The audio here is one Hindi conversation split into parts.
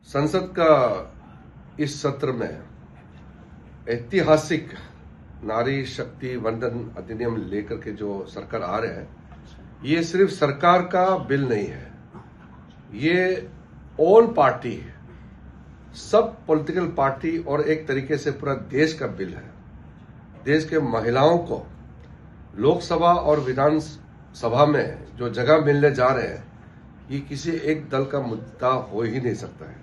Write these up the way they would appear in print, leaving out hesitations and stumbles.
संसद का इस सत्र में ऐतिहासिक नारी शक्ति वंदन अधिनियम लेकर के जो सरकार आ रहे हैं, ये सिर्फ सरकार का बिल नहीं है, ये ऑल पार्टी, सब पॉलिटिकल पार्टी और एक तरीके से पूरा देश का बिल है। देश के महिलाओं को लोकसभा और विधानसभा में जो जगह मिलने जा रहे हैं, ये किसी एक दल का मुद्दा हो ही नहीं सकता है।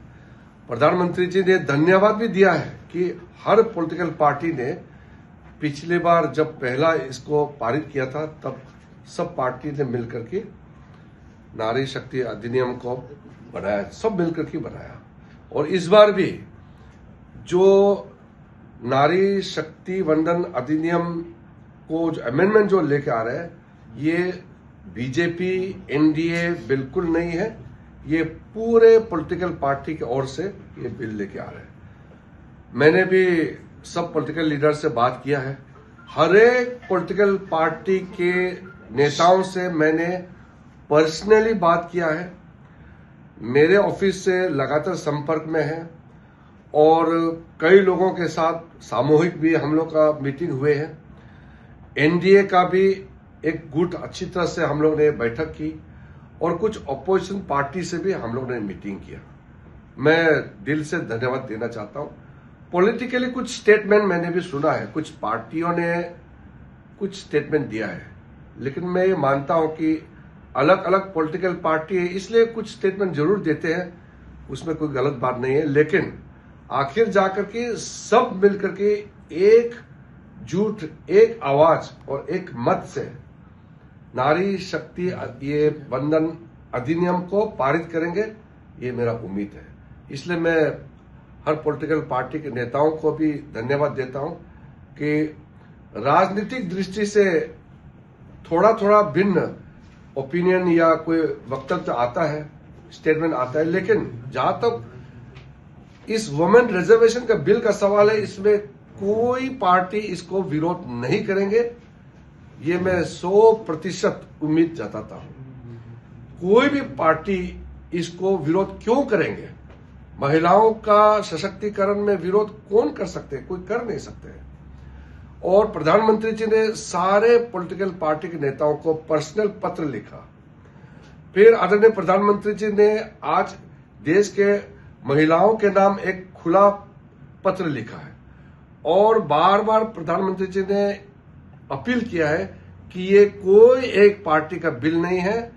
प्रधानमंत्री जी ने धन्यवाद भी दिया है कि हर पॉलिटिकल पार्टी ने पिछली बार जब पहला इसको पारित किया था, तब सब पार्टी ने मिलकर के नारी शक्ति अधिनियम को बनाया, सब मिलकर के बनाया। और इस बार भी जो नारी शक्ति वंदन अधिनियम को जो अमेंडमेंट जो लेके आ रहे हैं, ये बीजेपी एनडीए बिल्कुल नहीं है, ये पूरे पॉलिटिकल पार्टी की ओर से ये बिल लेके आ रहे हैं। मैंने भी सब पॉलिटिकल लीडर से बात किया है, हर एक पॉलिटिकल पार्टी के नेताओं से मैंने पर्सनली बात किया है, मेरे ऑफिस से लगातार संपर्क में है और कई लोगों के साथ सामूहिक भी हम लोग का मीटिंग हुए हैं। एनडीए का भी एक गुट अच्छी तरह से हम लोग ने बैठक की और कुछ अपोजिशन पार्टी से भी हम लोग ने मीटिंग किया। मैं दिल से धन्यवाद देना चाहता हूं। पॉलिटिकली कुछ स्टेटमेंट मैंने भी सुना है, कुछ पार्टियों ने कुछ स्टेटमेंट दिया है, लेकिन मैं ये मानता हूं कि अलग अलग पॉलिटिकल पार्टी है, इसलिए कुछ स्टेटमेंट जरूर देते हैं, उसमें कोई गलत बात नहीं है। लेकिन आखिर जाकर के सब मिलकर के एक झूठ, एक आवाज और एक मत से नारी शक्ति ये वंदन अधिनियम को पारित करेंगे, ये मेरा उम्मीद है। इसलिए मैं हर पॉलिटिकल पार्टी के नेताओं को भी धन्यवाद देता हूं कि राजनीतिक दृष्टि से थोड़ा थोड़ा भिन्न ओपिनियन या कोई वक्तव्य आता है, स्टेटमेंट आता है, लेकिन जहां तक इस वुमेन रिजर्वेशन का बिल का सवाल है, इसमें कोई पार्टी इसको विरोध नहीं करेंगे, ये मैं 100% उम्मीद जताता हूं। कोई भी पार्टी इसको विरोध क्यों करेंगे? महिलाओं का सशक्तिकरण में विरोध कौन कर सकते हैं? कोई कर नहीं सकते। और प्रधानमंत्री जी ने सारे पॉलिटिकल पार्टी के नेताओं को पर्सनल पत्र लिखा। फिर आदरणीय प्रधानमंत्री जी ने आज देश के महिलाओं के नाम एक खुला पत्र लिखा है और बार बार प्रधानमंत्री जी ने अपील किया है कि ये कोई एक पार्टी का बिल नहीं है,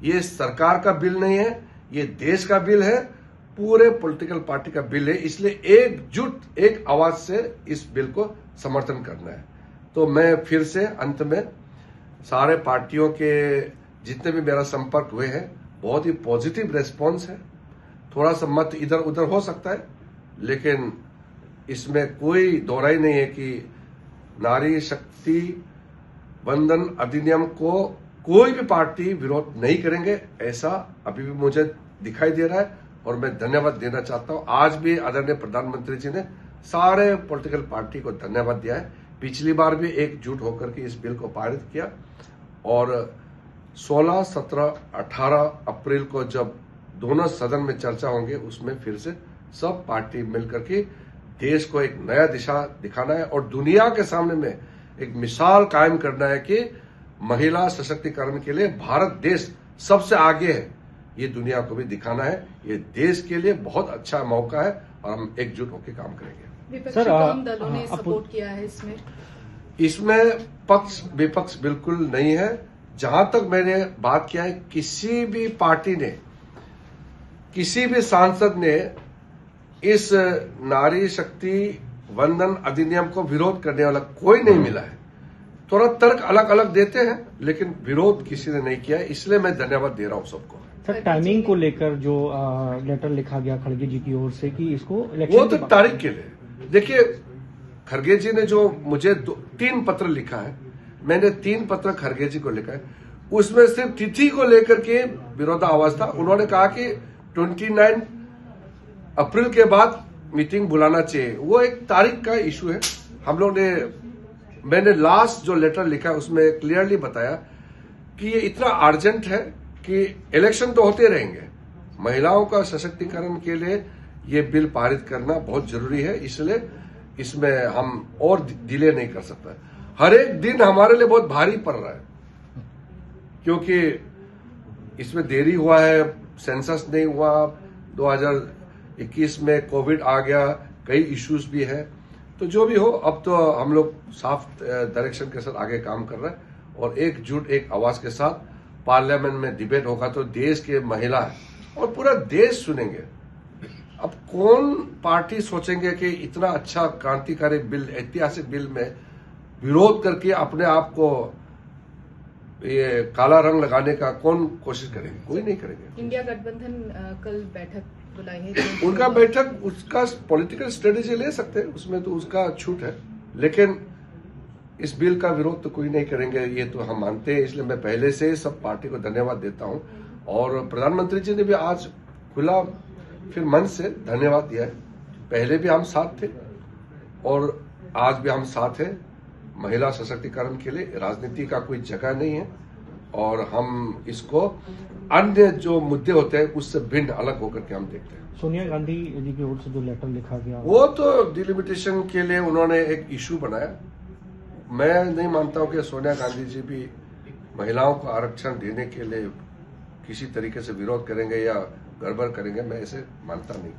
ये सरकार का बिल नहीं है, ये देश का बिल है, पूरे पॉलिटिकल पार्टी का बिल है। इसलिए एकजुट एक आवाज से इस बिल को समर्थन करना है। तो मैं फिर से अंत में सारे पार्टियों के जितने भी मेरा संपर्क हुए हैं, बहुत ही पॉजिटिव रेस्पॉन्स है। थोड़ा सा मत इधर उधर हो सकता है, लेकिन इसमें कोई दोहराई नहीं है कि नारी शक्ति वंदन अधिनियम को कोई भी पार्टी विरोध नहीं करेंगे, ऐसा अभी भी मुझे दिखाई दे रहा है। और मैं धन्यवाद देना चाहता हूं, आज भी आदरणीय प्रधानमंत्री जी ने सारे पॉलिटिकल पार्टी को धन्यवाद दिया है। पिछली बार भी एकजुट होकर के इस बिल को पारित किया और 16, 17, 18 अप्रैल को जब दोनों सदन में चर्चा होंगे, उसमें फिर से सब पार्टी मिलकर के देश को एक नया दिशा दिखाना है और दुनिया के सामने में एक मिसाल कायम करना है कि महिला सशक्तिकरण के लिए भारत देश सबसे आगे है। ये दुनिया को भी दिखाना है। ये देश के लिए बहुत अच्छा मौका है और हम एकजुट होकर काम करेंगे। सर, कौन दलों ने सपोर्ट किया है इसमें पक्ष विपक्ष बिल्कुल नहीं है। जहां तक मैंने बात किया है, किसी भी पार्टी ने, किसी भी सांसद ने इस नारी शक्ति वंदन अधिनियम को विरोध करने वाला कोई नहीं मिला है। थोड़ा तर्क अलग अलग देते हैं, लेकिन विरोध किसी ने नहीं किया है। इसलिए मैं धन्यवाद दे रहा हूं सबको। सर, टाइमिंग को लेकर जो लेटर लिखा गया खड़गे जी की ओर से कि इसको वो तो तारीख के लिए, देखिए खड़गे जी ने जो मुझे 3 पत्र लिखा है, मैंने 3 पत्र खड़गे जी को लिखा है। उसमें सिर्फ तिथि को लेकर के विरोधाभास था। उन्होंने कहा कि 29 अप्रैल के बाद मीटिंग बुलाना चाहिए, वो एक तारीख का इशू है। हम लोग ने, मैंने लास्ट जो लेटर लिखा उसमें क्लियरली बताया कि ये इतना अर्जेंट है कि इलेक्शन तो होते रहेंगे, महिलाओं का सशक्तिकरण के लिए ये बिल पारित करना बहुत जरूरी है, इसलिए इसमें हम और डिले नहीं कर सकते। हर एक दिन हमारे लिए बहुत भारी पड़ रहा है, क्योंकि इसमें देरी हुआ है, सेंसस नहीं हुआ, 2021 में कोविड आ गया, कई इश्यूज भी है। तो जो भी हो, अब तो हम लोग साफ डायरेक्शन के साथ आगे काम कर रहे हैं और एकजुट एक आवाज के साथ पार्लियामेंट में डिबेट होगा तो देश के महिला और पूरा देश सुनेंगे। अब कौन पार्टी सोचेंगे कि इतना अच्छा क्रांतिकारी बिल, ऐतिहासिक बिल में विरोध करके अपने आप को ये काला रंग लगाने का कौन कोशिश करेंगे? कोई नहीं करेंगे। इंडिया गठबंधन कल बैठक बुलाई है, उनका बैठक, उसका पॉलिटिकल स्ट्रेटेजी ले सकते हैं, उसमें तो उसका छूट है, लेकिन इस बिल का विरोध तो कोई नहीं करेंगे, ये तो हम मानते हैं। इसलिए मैं पहले से सब पार्टी को धन्यवाद देता हूं और प्रधानमंत्री जी ने भी आज खुला फिर मन से धन्यवाद दिया है। पहले भी हम साथ थे और आज भी हम साथ हैं। महिला सशक्तिकरण के लिए राजनीति का कोई जगह नहीं है और हम इसको अन्य जो मुद्दे होते हैं उससे भिन्न अलग होकर के हम देखते हैं। सोनिया गांधी जी की ओर से जो लेटर लिखा गया, वो तो डिलिमिटेशन के लिए उन्होंने एक इशू बनाया। मैं नहीं मानता हूं कि सोनिया गांधी जी भी महिलाओं को आरक्षण देने के लिए किसी तरीके से विरोध करेंगे या गड़बड़ करेंगे, मैं ऐसे मानता नहीं।